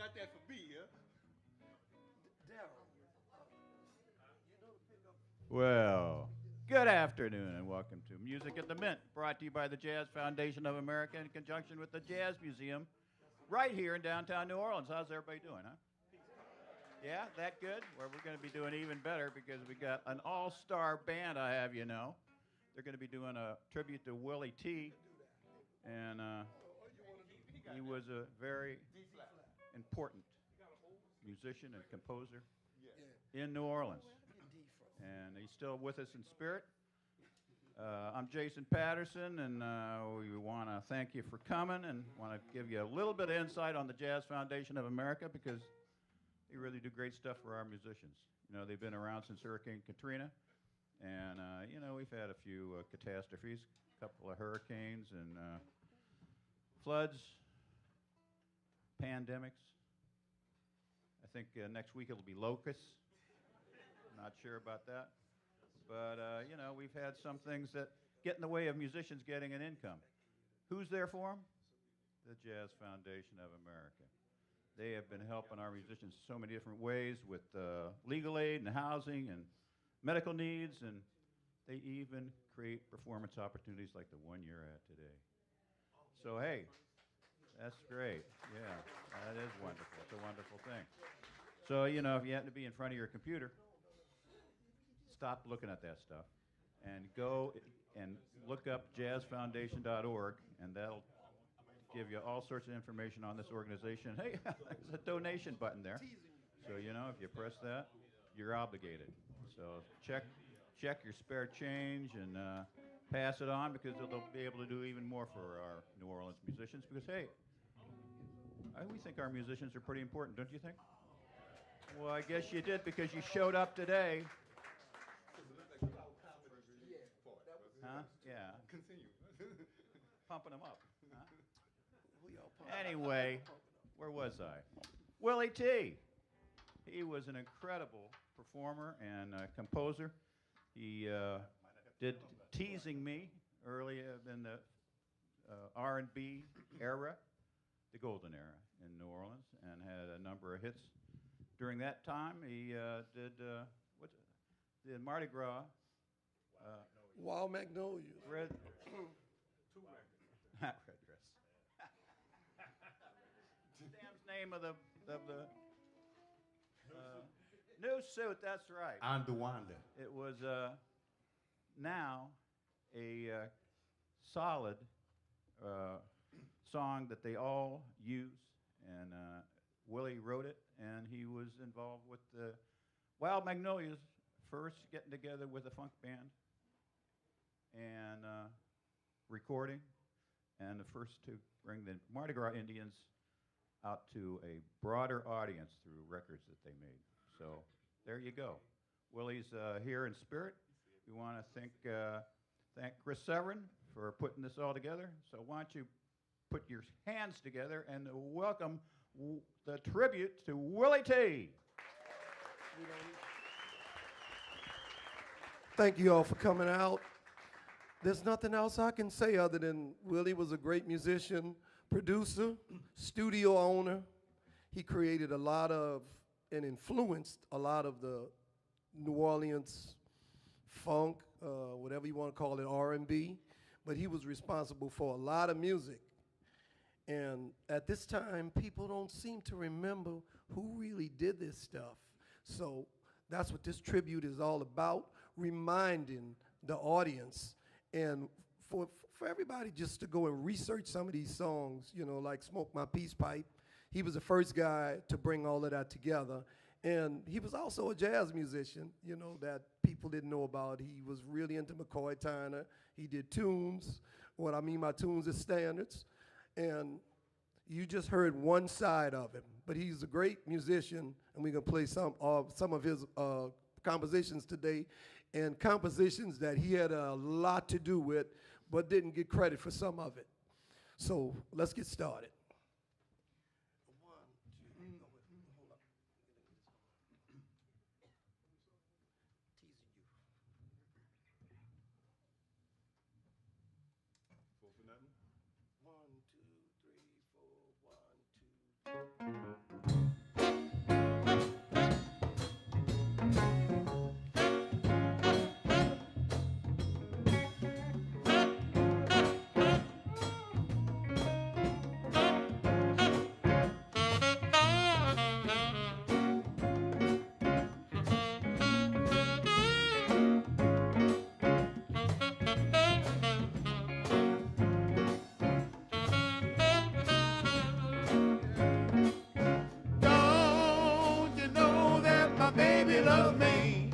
got that for B, huh? Well, good afternoon and welcome to Music at the Mint, brought to you by the Jazz Foundation of America in conjunction with the Jazz Museum right here in downtown New Orleans. How's everybody doing, huh? Yeah, that good? Well, we're going to be doing even better because we got an all-star band, I have you know. They're going to be doing a tribute to Willie T. And he was a very important musician and composer in New Orleans. And he's still with us in spirit. I'm Jason Patterson, and we want to thank you for coming and want to give you a little bit of insight on the Jazz Foundation of America because they really do great stuff for our musicians. You know, they've been around since Hurricane Katrina, and, you know, we've had a few catastrophes, a couple of hurricanes and floods, pandemics. I think next week it'll be locusts. Not sure about that. But, you know, we've had some things that get in the way of musicians getting an income. Who's there for them? The Jazz Foundation of America. They have been helping our musicians so many different ways with legal aid and housing and medical needs, and they even create performance opportunities like the one you're at today. So, hey, that's great. Yeah, that is wonderful. It's a wonderful thing. So, you know, if you happen to be in front of your computer, stop looking at that stuff and go and look up jazzfoundation.org, and that'll give you all sorts of information on this organization. Hey, there's a donation button there. So, you know, if you press that, you're obligated. So check your spare change and pass it on because they'll be able to do even more for our New Orleans musicians because, hey, we think our musicians are pretty important, don't you think? Well, I guess you did because you showed up today. Huh? Yeah. Continue. Pumping them up. Huh? Anyway, where was I? Willie T. He was an incredible performer and composer. He did Teasing Me early in the R&B era, the golden era in New Orleans, and had a number of hits. During that time, he did Mardi Gras. Wild Magnolias. Red. Red dress. Damn's name of the new suit. That's right. Andawanda. It was now a solid song that they all use, and Willie wrote it, and he was involved with the Wild Magnolias first getting together with a funk band and recording, and the first to bring the Mardi Gras Indians out to a broader audience through records that they made. So there you go. Willie's here in spirit. We want to thank Chris Severin for putting this all together. So why don't you put your hands together and welcome the tribute to Willie T. Thank you all for coming out. There's nothing else I can say other than Willie was a great musician, producer, studio owner. He created a lot of and influenced a lot of the New Orleans funk, whatever you want to call it, R&B. But he was responsible for a lot of music. And at this time, people don't seem to remember who really did this stuff. So that's what this tribute is all about, reminding the audience and for everybody just to go and research some of these songs, you know, like Smoke My Peace Pipe. He was the first guy to bring all of that together. And he was also a jazz musician, you know, that people didn't know about. He was really into McCoy Tyner. He did tunes. What I mean by tunes is standards. And you just heard one side of him. But he's a great musician, and we're going to play some of his compositions today, and compositions that he had a lot to do with, but didn't get credit for some of it. So let's get started. One, two, hold up. Teasing you. Four for nothing. 1, 2, 3, 4, 1, 2. loves me.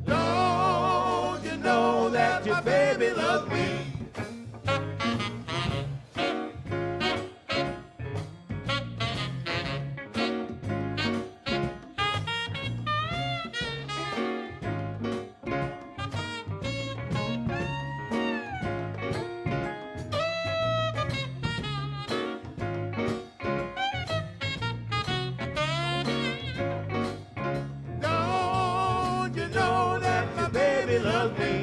Don't you know that your baby loves me? Don't you know that my baby loves me?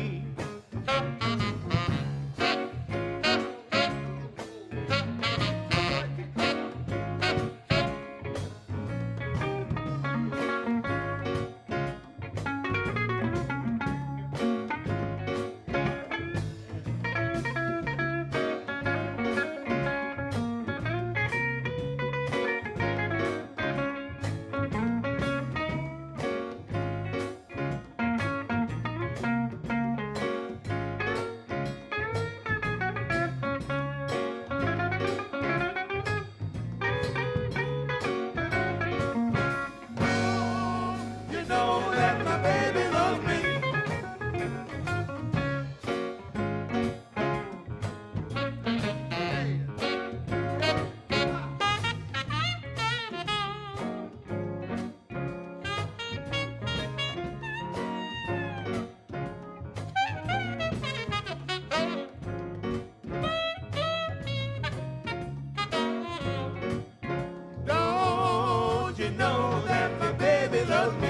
You know that my baby loves me. Don't you know that my baby loves me?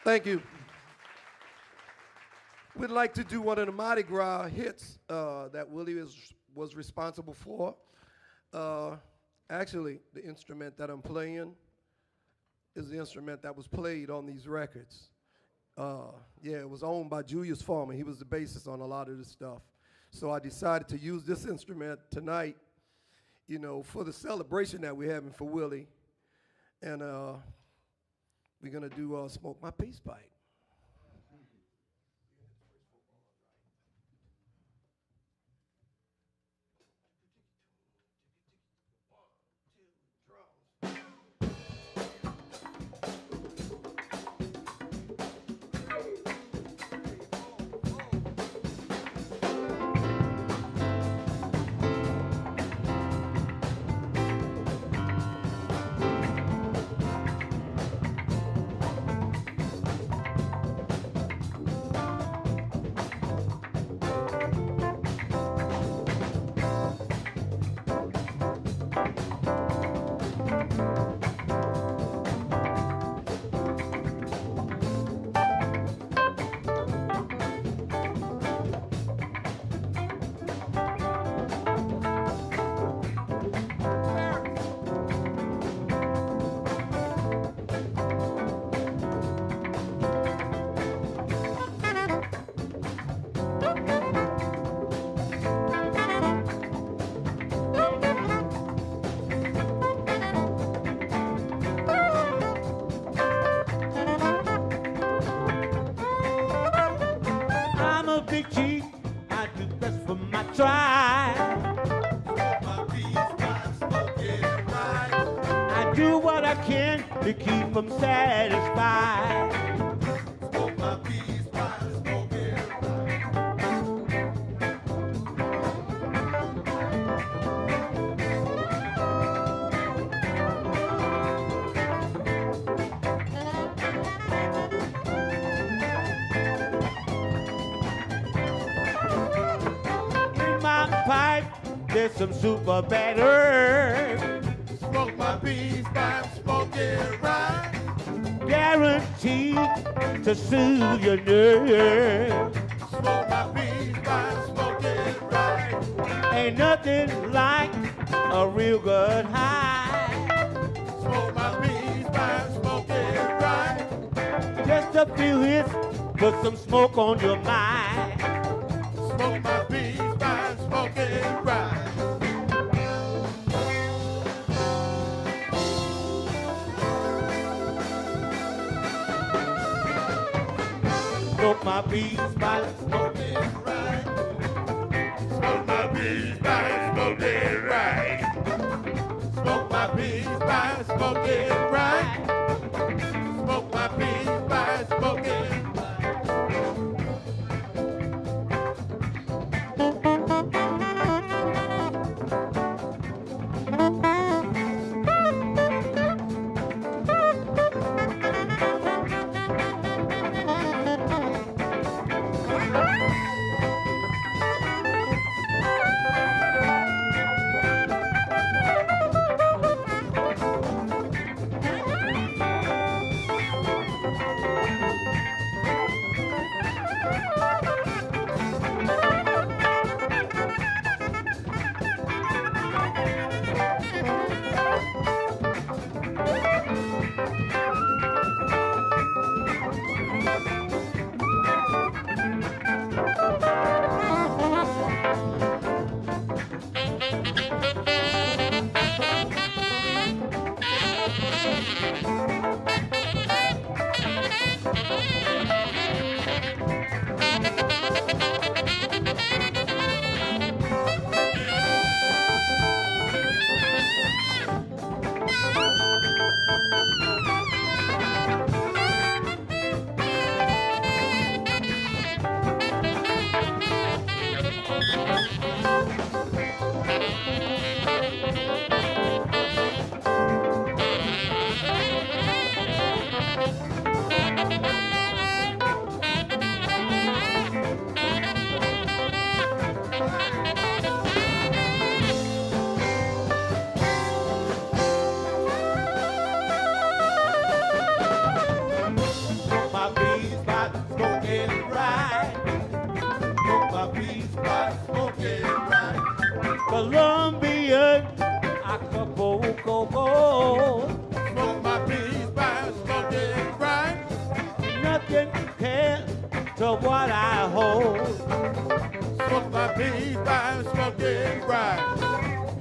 Thank you. We'd like to do one of the Mardi Gras hits that Willie was responsible for. Actually, the instrument that I'm playing is the instrument that was played on these records. Yeah, it was owned by Julius Farmer. He was the bassist on a lot of this stuff. So I decided to use this instrument tonight, you know, for the celebration that we're having for Willie. And we're gonna do Smoke My Peace Pipe. To keep them satisfied. Smoke my peace pipe, smoke it In my pipe with some super bad herbs. Smoke my peace by smoking right. Guaranteed to soothe your nerves. Smoke my peace by smoking right. Ain't nothing like a real good high. Smoke my peace by smoking right. Just a few hits, put some smoke on your mind. Smoke my peace by smoking right. Smoke my peace by Smoking right. Smoke my peace by smoking right. Smoke my peace by smoking right. Smoke my peace by smoking Colombian Acapulco Gold. Smoke my peace by smoking right. Nothing compares to what I hold. Smoke my peace by smoking right.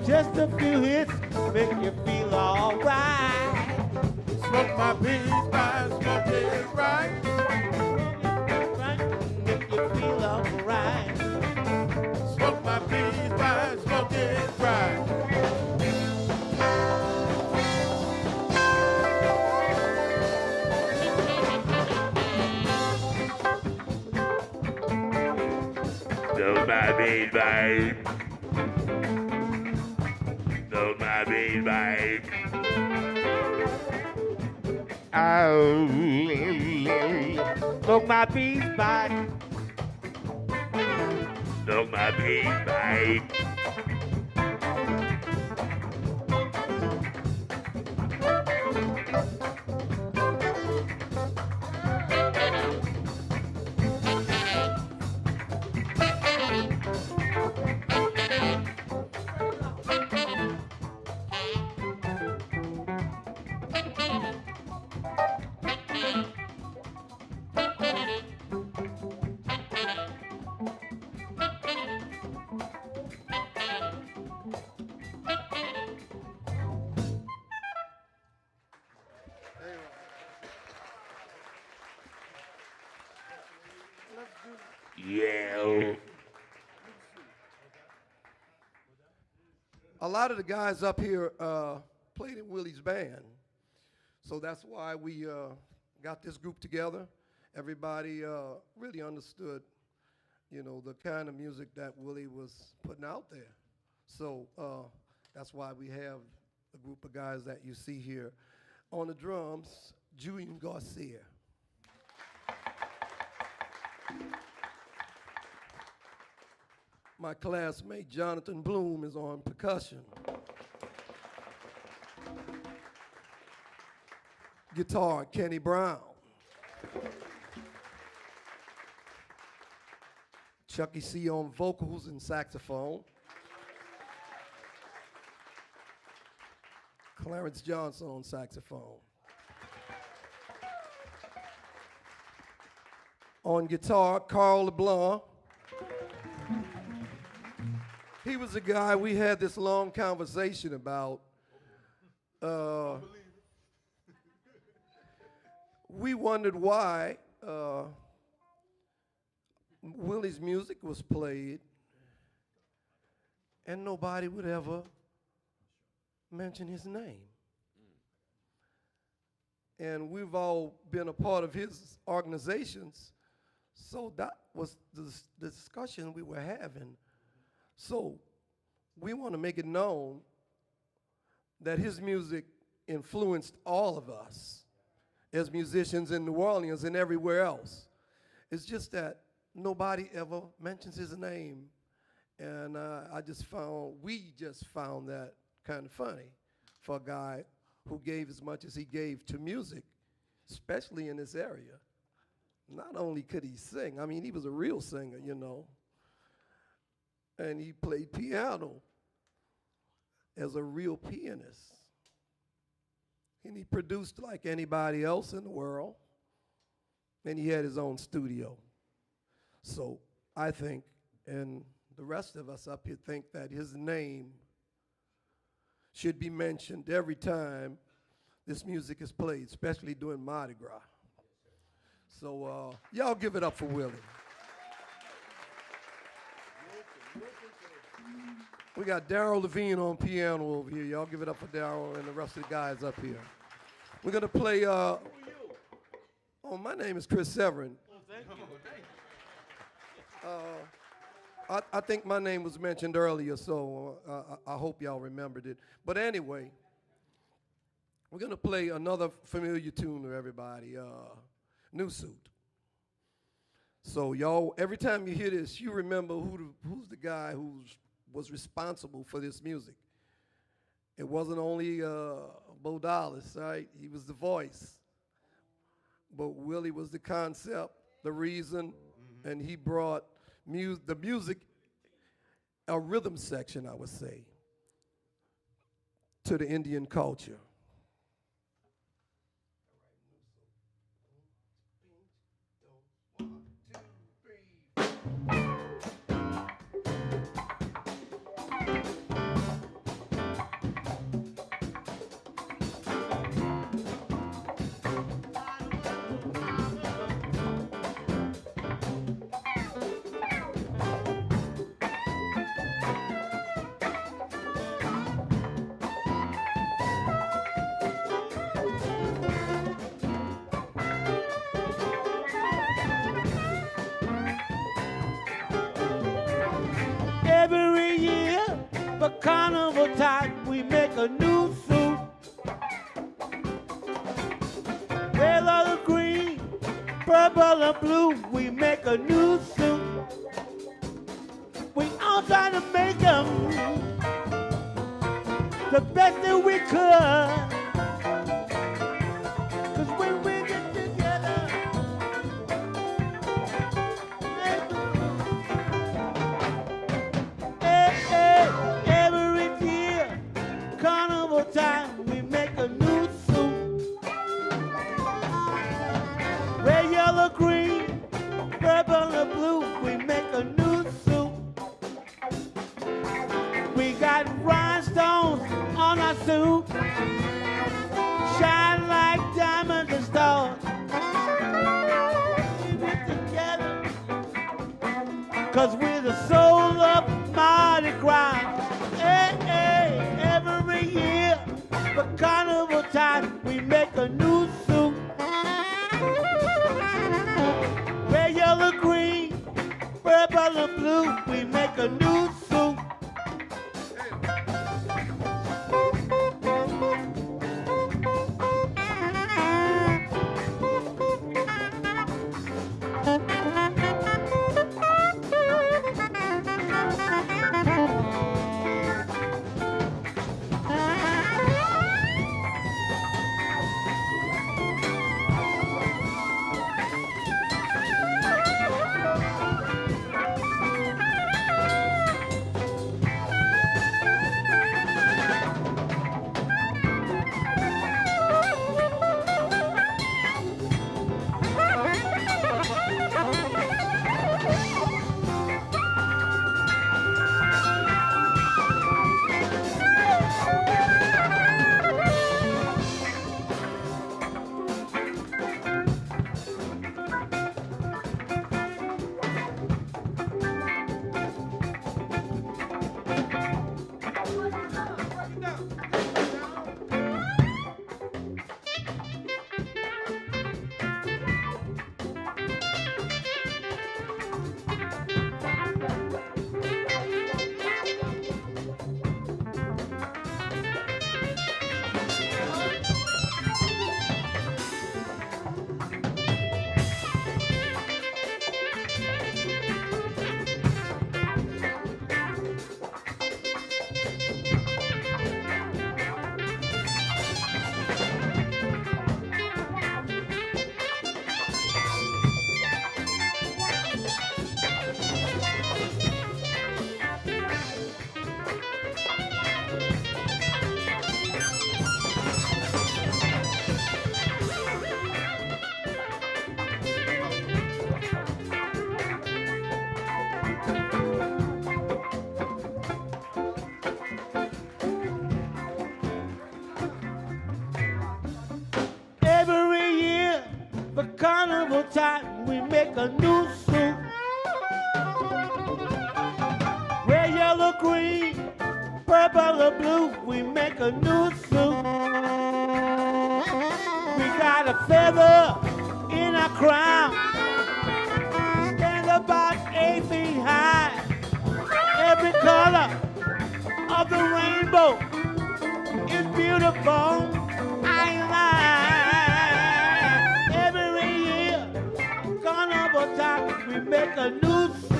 Just a few hits make you feel alright. Smoke my peace by smoking right. Make you feel alright. Smoke my peace by smoking right. Smoke my beat, babe. Smoke my beat, babe. Oh, smoke my peace pipe. Smoke my beat, babe. Yeah. A lot of the guys up here played in Willie's band, so that's why we got this group together. Everybody really understood, you know, the kind of music that Willie was putting out there. So that's why we have a group of guys that you see here. On the drums, Julian Garcia. My classmate Jonathan Bloom is on percussion. Guitar, Kenny Brown. Chucky C on vocals and saxophone. Clarence Johnson on saxophone. On guitar, Carl LeBlanc. He was a guy we had this long conversation about. We wondered why Willie's music was played and nobody would ever mention his name. And we've all been a part of his organizations, so that was the discussion we were having. So we want to make it known that his music influenced all of us as musicians in New Orleans and everywhere else. It's just that nobody ever mentions his name. And we just found that kind of funny for a guy who gave as much as he gave to music, especially in this area. Not only could he sing, I mean, he was a real singer, you know. And he played piano as a real pianist. And he produced like anybody else in the world. And he had his own studio. So I think, and the rest of us up here think, that his name should be mentioned every time this music is played, especially during Mardi Gras. So y'all give it up for Willie. We got Darryl Levine on piano over here. Y'all give it up for Darryl and the rest of the guys up here. We're gonna play, Who are you? oh, my name is Chris Severin. Oh, thank you. I think my name was mentioned earlier, so I hope y'all remembered it. But anyway, we're gonna play another familiar tune to everybody, New Suit. So y'all, every time you hear this, you remember who's the guy who was responsible for this music. It wasn't only Bo Dallas, right? He was the voice. But Willie was the concept, the reason, and he brought the music, a rhythm section, I would say, to the Indian culture. Every year, for carnival time, we make a new suit. Red or green, purple or blue, we make a new suit. We all try to make them the best that we could. 'Cause when we get together, every year, carnival time, we make a new suit. Red, yellow, green, purple, or blue, we make a new suit. We got rhinestones on our suit, shine like diamonds and stars. We're together, 'cause we're the soul of Mardi Gras. Every year, for carnival time, we make a new suit. Red, yellow, green, purple, and blue, we make a new suit. For carnival time, we make a new suit. Red, yellow, green, purple or blue, we make a new suit. We got a feather in our crown, stand about 8 feet high. Every color of the rainbow is beautiful. I ain't lying. Every year, carnival time, we make a new suit.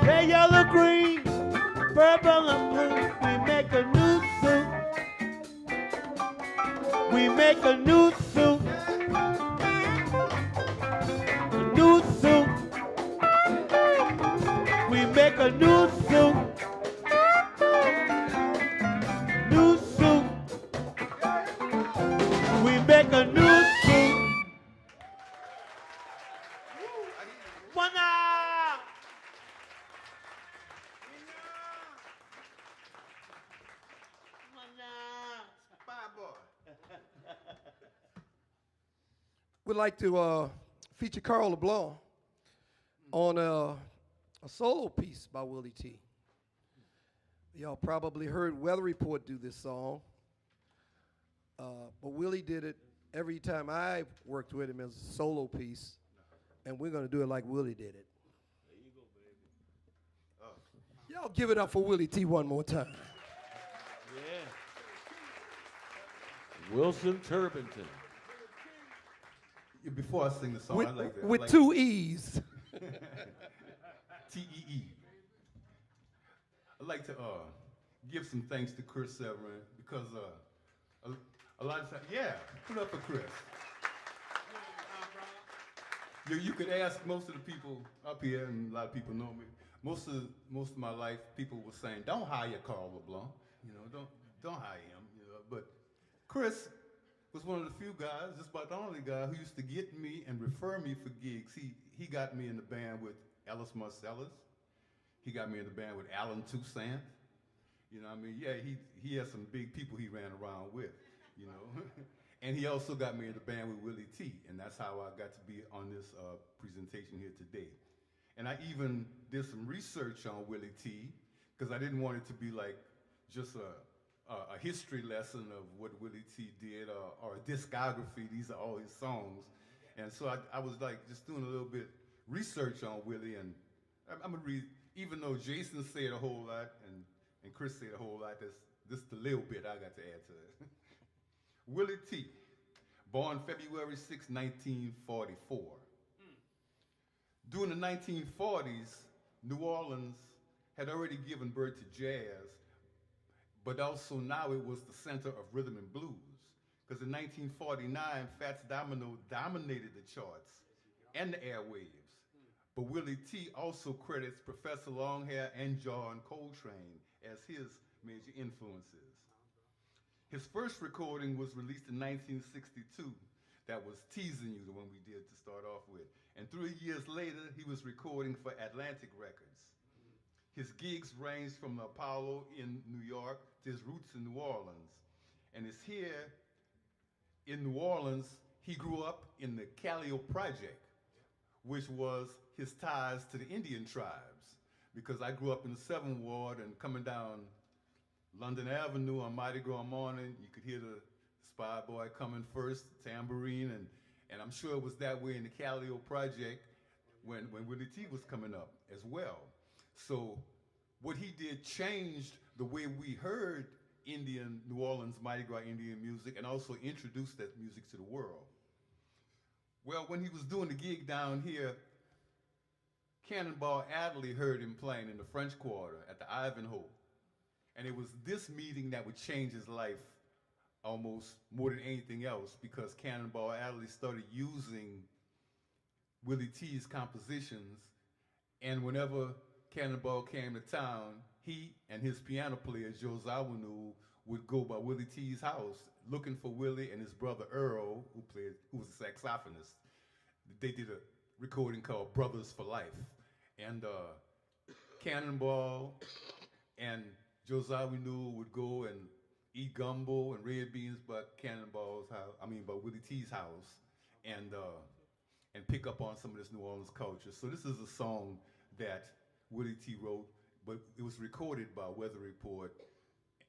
Red, yellow, green, purple and blue, we make a new suit. We make a new suit. A new suit. We make a new suit. New suit. We make a new suit. One out. We'd like to feature Carl LeBlanc on a solo piece by Willie T. Y'all probably heard Weather Report do this song, but Willie did it every time I worked with him as a solo piece, and we're gonna do it like Willie did it. There you go, baby. Y'all give it up for Willie T one more time. Yeah. Wilson Turbington. Before I sing the song, I'd like to. With two E's. T-E-E. I'd like to give some thanks to Chris Severin because a lot of times, yeah, put up for Chris. You could ask most of the people up here, and a lot of people know me. Most of my life, people were saying, "Don't hire Carl LeBlanc. You know, don't hire him." You know, but Chris was one of the few guys, just about the only guy, who used to get me and refer me for gigs. He got me in the band with Ellis Marcellus. He got me in the band with Alan Toussaint. You know what I mean? Yeah, he had some big people he ran around with, you know. And he also got me in the band with Willie T, and that's how I got to be on this presentation here today. And I even did some research on Willie T, because I didn't want it to be like just a history lesson of what Willie T did or a discography. These are all his songs. And so I was like just doing a little bit research on Willie, and I'm gonna read, even though Jason said a whole lot and Chris said a whole lot, this the little bit I got to add to it. Willie T, born February 6, 1944. During the 1940s, New Orleans had already given birth to jazz, but also now it was the center of rhythm and blues. Because in 1949, Fats Domino dominated the charts and the airwaves. But Willie T also credits Professor Longhair and John Coltrane as his major influences. His first recording was released in 1962. That was Teasing You, the one we did to start off with. And 3 years later, he was recording for Atlantic Records. His gigs ranged from the Apollo in New York to his roots in New Orleans. And it's here in New Orleans, he grew up in the Callio Project, which was his ties to the Indian tribes. Because I grew up in the 7th Ward, and coming down London Avenue on Mardi Gras morning, you could hear the Spy Boy coming first, tambourine, and I'm sure it was that way in the Callio Project when Willie T was coming up as well. So what he did changed the way we heard Indian, New Orleans, Mardi Gras Indian music, and also introduced that music to the world. Well, when he was doing the gig down here, Cannonball Adderley heard him playing in the French Quarter at the Ivanhoe. And it was this meeting that would change his life almost more than anything else, because Cannonball Adderley started using Willie T's compositions, and whenever Cannonball came to town, he and his piano player, Joe Zawinu, would go by Willie T's house looking for Willie and his brother Earl, who was a saxophonist. They did a recording called Brothers for Life. And Cannonball and Joe Zawinu would go and eat gumbo and red beans but Cannonball's house, but Willie T's house, and pick up on some of this New Orleans culture. So this is a song that Willie T wrote, but it was recorded by Weather Report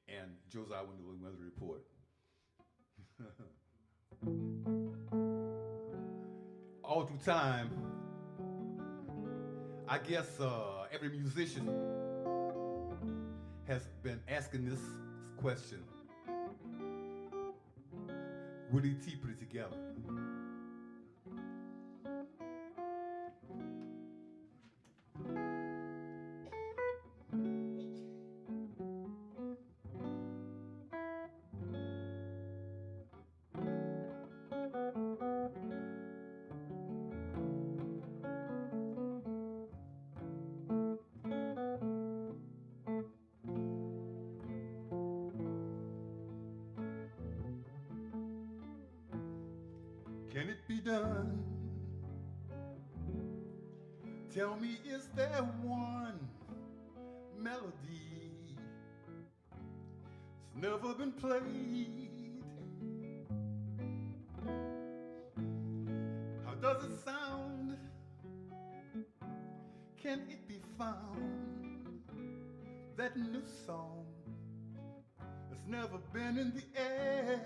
and Josiah Wendell and Weather Report. All through time, I guess every musician has been asking this question. Willie T put it together. Can it be done? Tell me, is there one melody that's never been played? How does it sound? Can it be found? That new song that's never been in the air.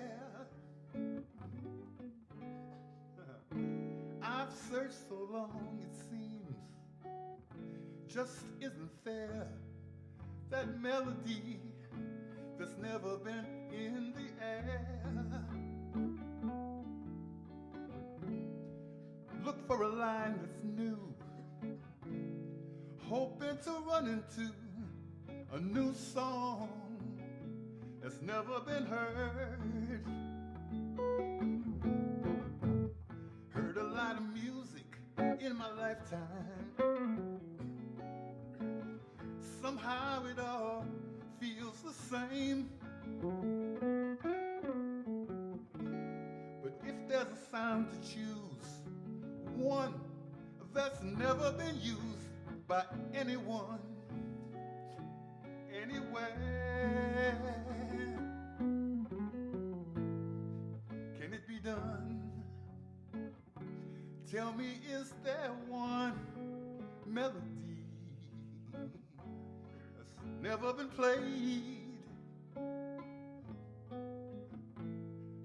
I've searched so long, it seems, just isn't fair. That melody that's never been in the air. Look for a line that's new, hoping to run into a new song that's never been heard. Heard a lot of music in my lifetime. Somehow it all feels the same. But if there's a sound to choose, one that's never been used by anyone, anywhere, can it be done? Tell me, is there one melody that's never been played?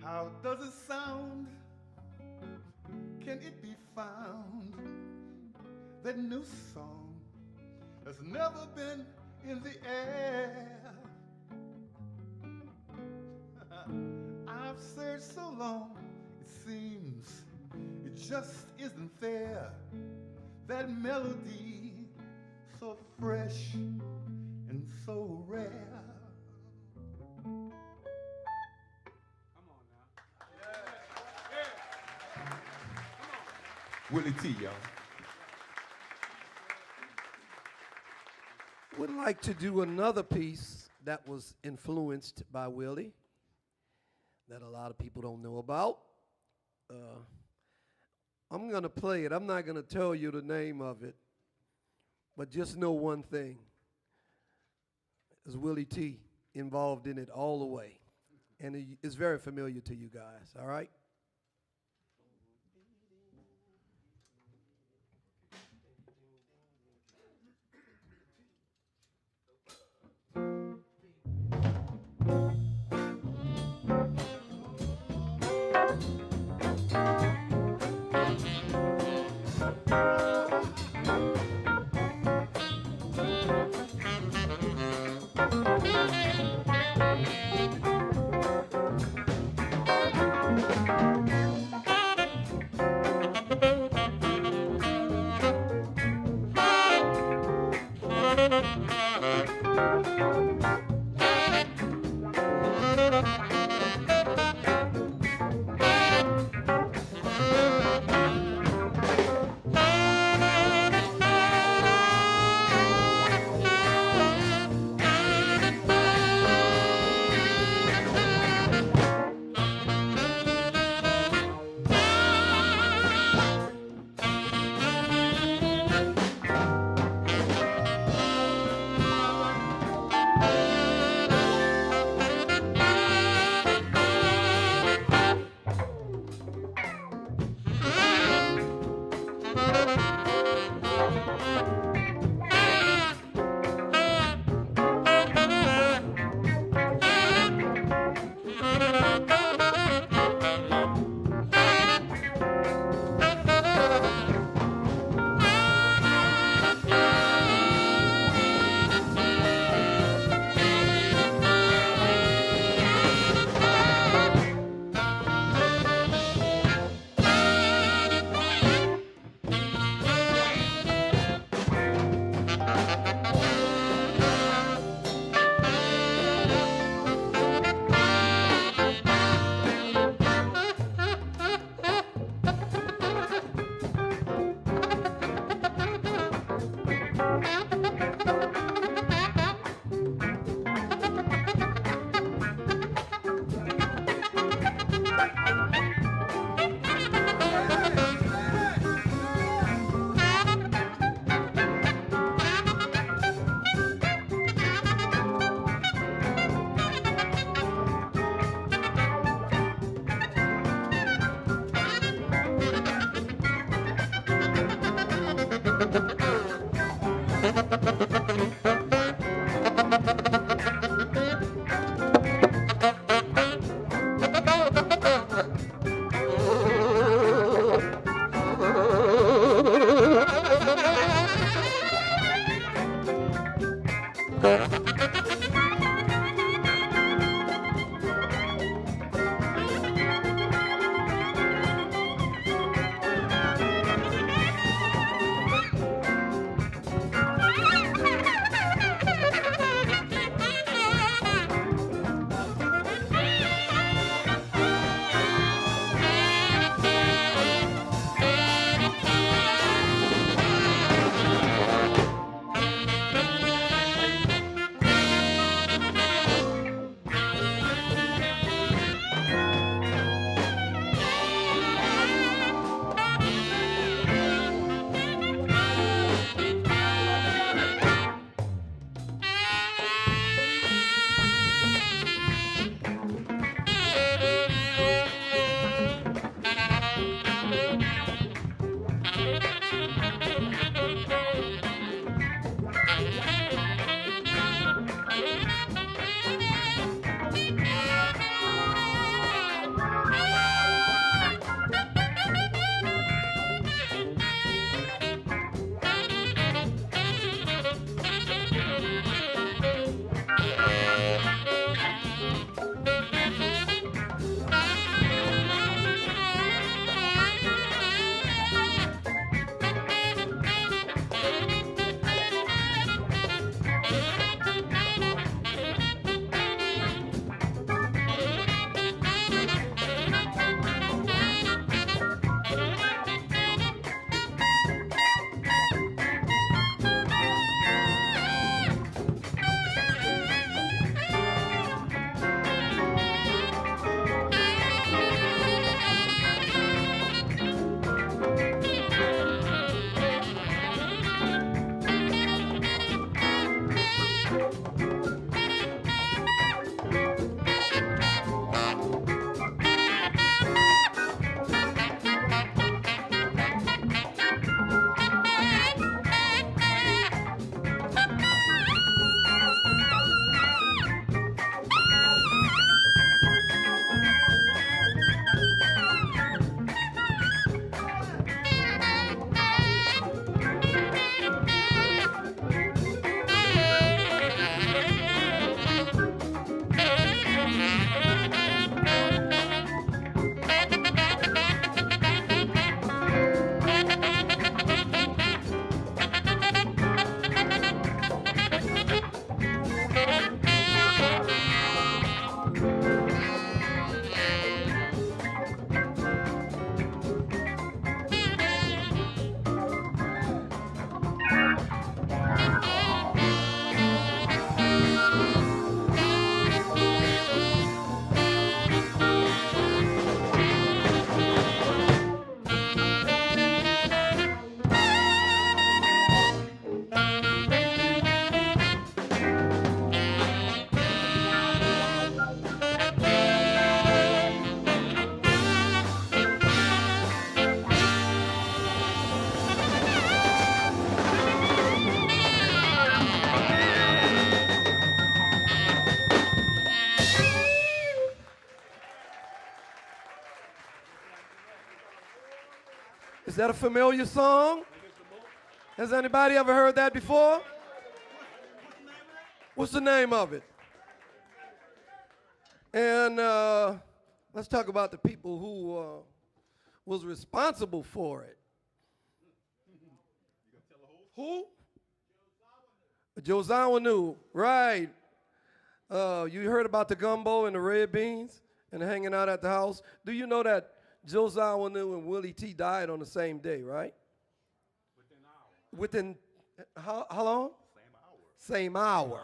How does it sound? Can it be found? That new song that's never been in the air. I've searched so long, it seems it just isn't fair. That melody so fresh and so rare. Come on now. Yeah. Come on. Willie T, y'all. Would like to do another piece that was influenced by Willie that a lot of people don't know about. I'm going to play it. I'm not going to tell you the name of it, but just know one thing. Is Willie T involved in it all the way. And it's very familiar to you guys, all right? Is that a familiar song? Has anybody ever heard that before? What's the name of it? And let's talk about the people who was responsible for it. Who? Joe Zawanu, right. You heard about the gumbo and the red beans and hanging out at the house. Do you know that Joe Zawanu and Willie T died on the same day, right? Within how long? Same hour.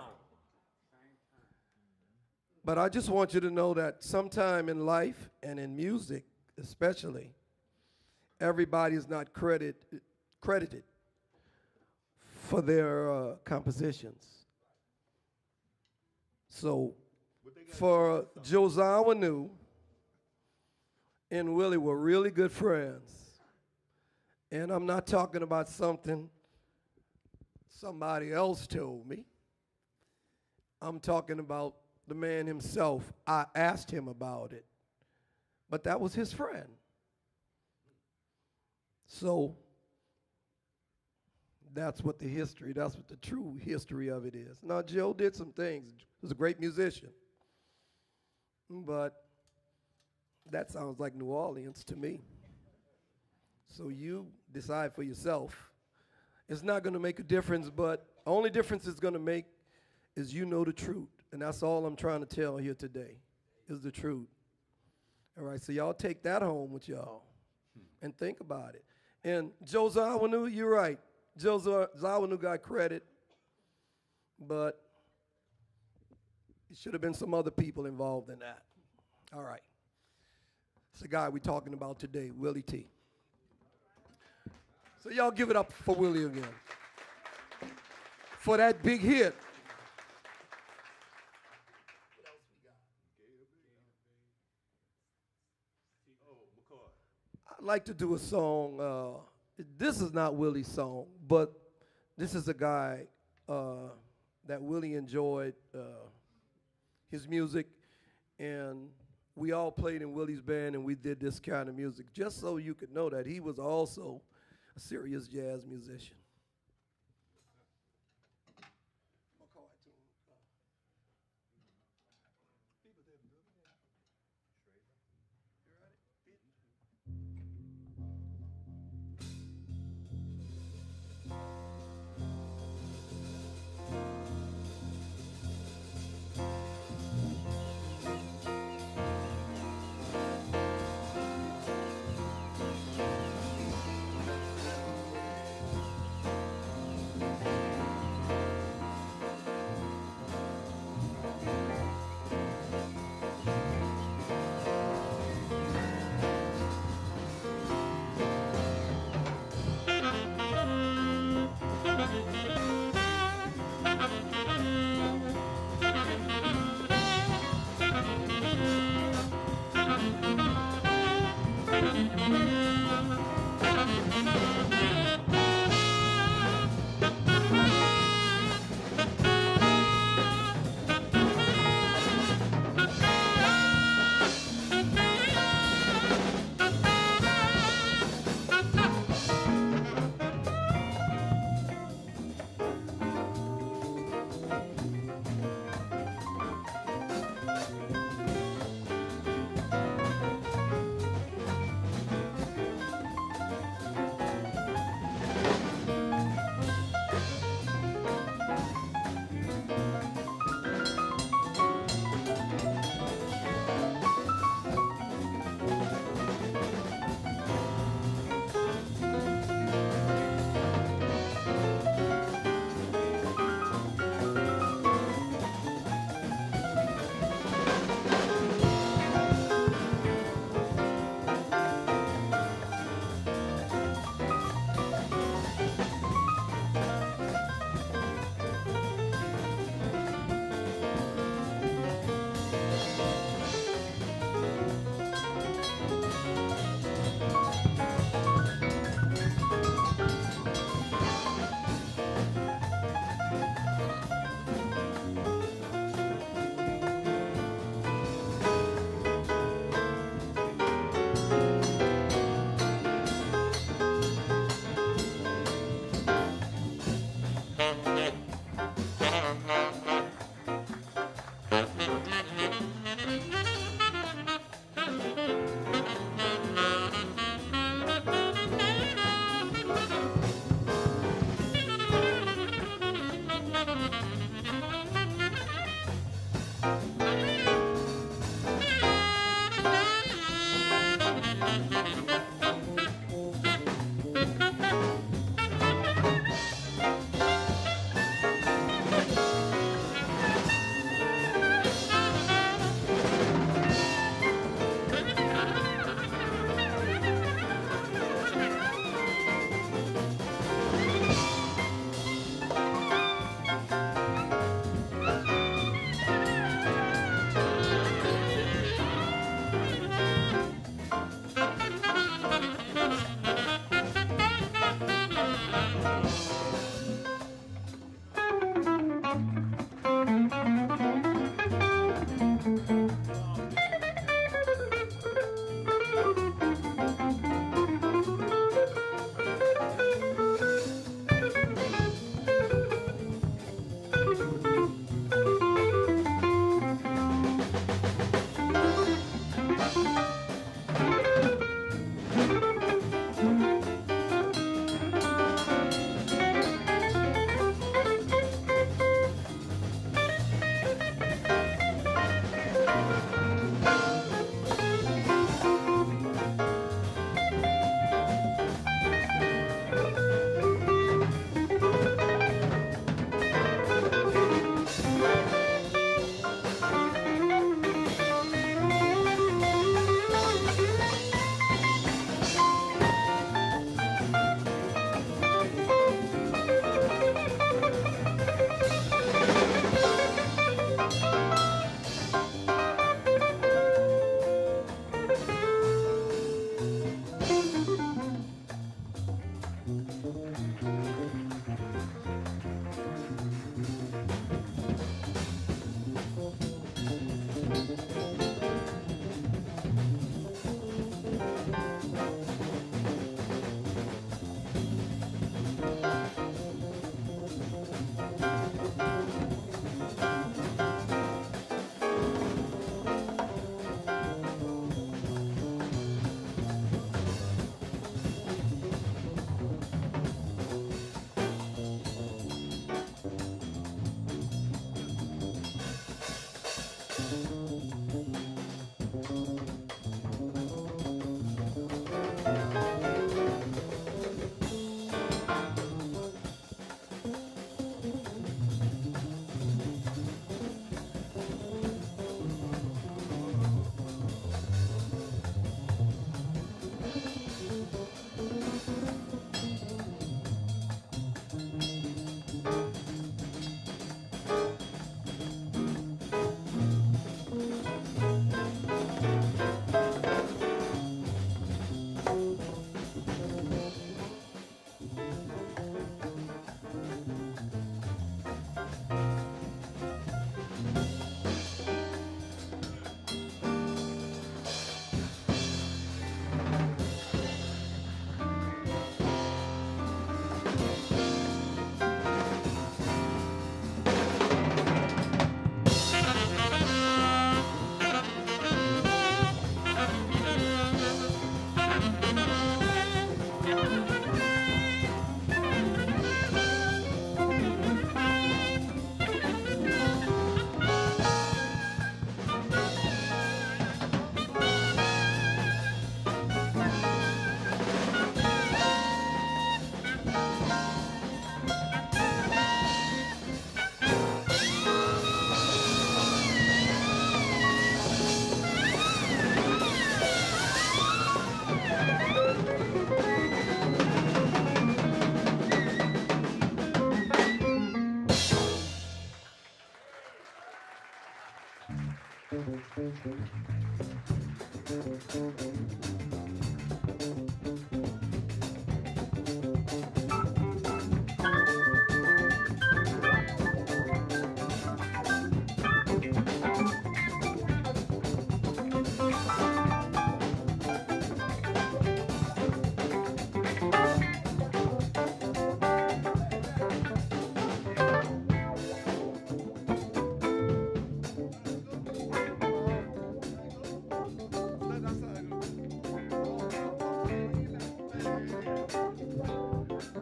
But I just want you to know that sometime in life and in music especially, everybody is not credited for their compositions. So for Joe Zawanu and Willie were really good friends. And I'm not talking about something somebody else told me. I'm talking about the man himself. I asked him about it, but that was his friend. So that's what that's what the true history of it is. Now, Joe did some things. He was a great musician, but that sounds like New Orleans to me. So you decide for yourself. It's not going to make a difference, but the only difference it's going to make is you know the truth. And that's all I'm trying to tell here today, is the truth. All right, so y'all take that home with y'all and think about it. And Joe Zawanu, you're right. Joe Zawanu got credit, but it should have been some other people involved in that. All right. It's the guy we're talking about today, Willie T. So y'all give it up for Willie again. For that big hit. I'd like to do a song. This is not Willie's song, but this is a guy that Willie enjoyed his music, and we all played in Willie's band, and we did this kind of music, just so you could know that he was also a serious jazz musician.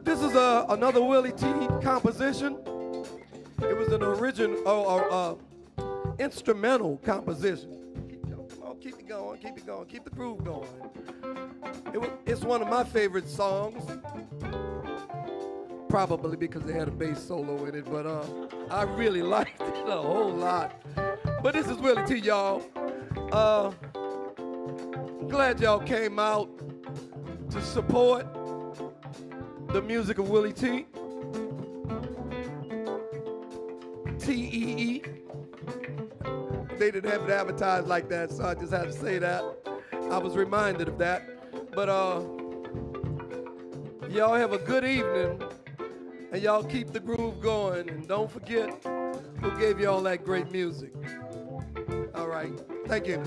This is another Willie T composition. It was an original, instrumental composition. Come on, keep it going, keep it going, keep the groove going. It's one of my favorite songs, probably because they had a bass solo in it, but I really liked it a whole lot. But this is Willie T, y'all. I'm glad y'all came out to support the music of Willie T. T-E-E. They didn't have it advertised like that, so I just had to say that. I was reminded of that. But y'all have a good evening, and y'all keep the groove going, and don't forget who gave you all that great music. All right, thank you.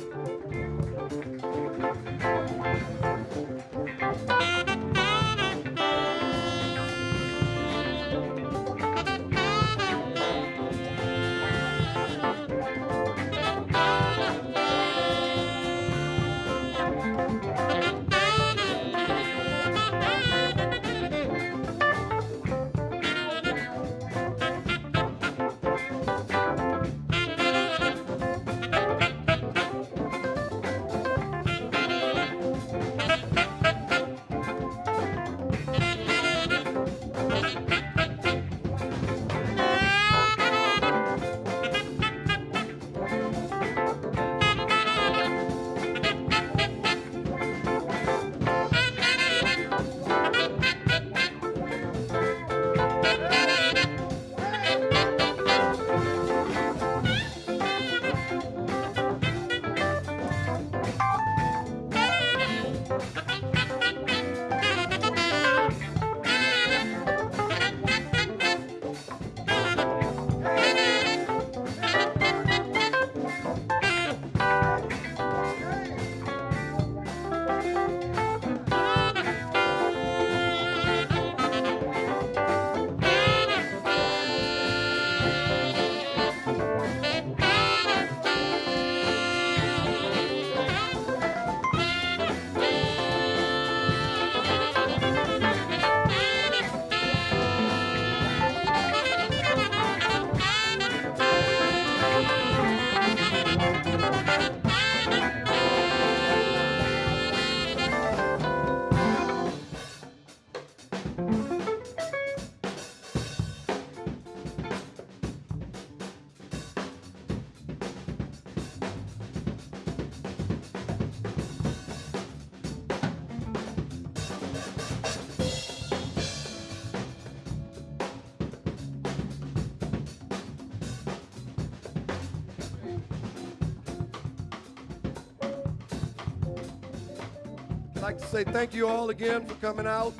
I'd like to say thank you all again for coming out.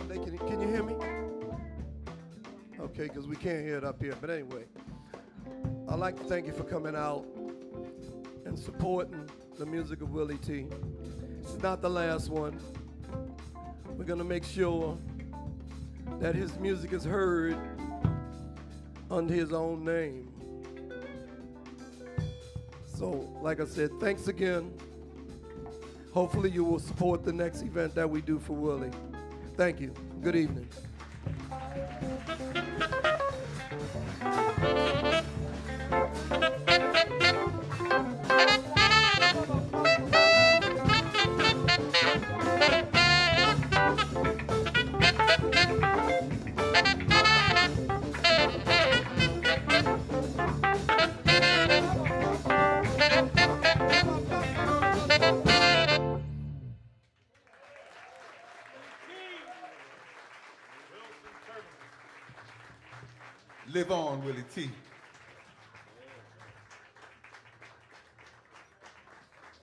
Can you hear me? Okay, because we can't hear it up here. But anyway, I'd like to thank you for coming out and supporting the music of Willie T. It's not the last one. We're going to make sure that his music is heard under his own name. So, like I said, thanks again. Hopefully you will support the next event that we do for Willie. Thank you. Good evening. Live on, Willie T.